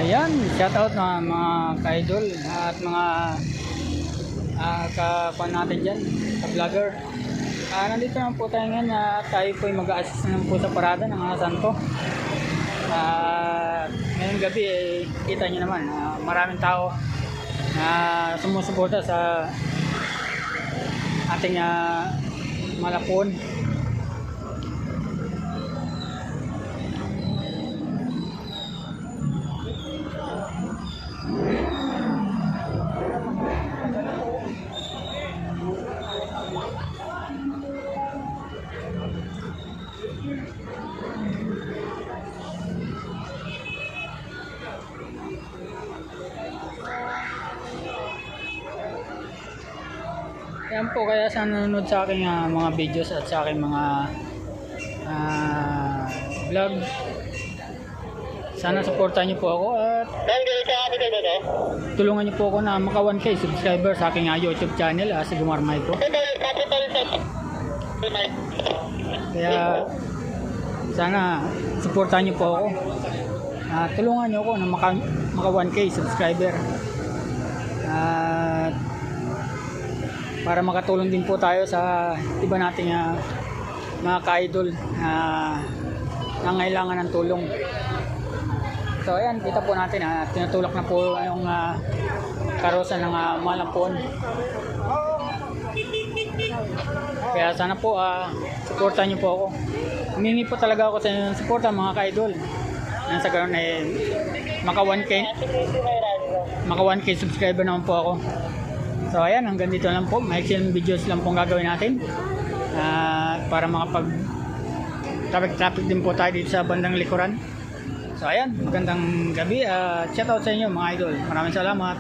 Ayan, shoutout na mga ka-idol at mga kapan natin dyan, ka-vlogger. Nandito naman po tayo ngayon na tayo po ay mag-a-assist naman po sa parada ng mga santo. Ngayong gabi kita nyo naman, maraming tao na sumusuporta sa ating Malapon. Yan po, kaya sa nanonood sa aking mga videos at sa aking mga vlog, sana supportan niyo po ako at tulungan niyo po ako na maka 1K subscriber sa aking YouTube channel, si Gumar Micro. Kaya sana supportan niyo po ako, tulungan niyo ako na maka 1K subscriber at para makatulong din po tayo sa iba nating mga ka-idol na nangailangan ng tulong. So ayan, kita po natin tinutulak na po yung karosa ng Malapon. Kaya sana po supportan niyo po ako. Humingi po talaga ako sa inyong suporta mga ka-idol. Nang sa ganoon maka 1K subscriber naman po ako. So ayan, hanggang dito lang po. Maikling videos lang pong gagawin natin para makapag traffic din po tayo dito sa bandang likuran. So ayan, magandang gabi. Shout out sa inyo mga idol. Maraming salamat.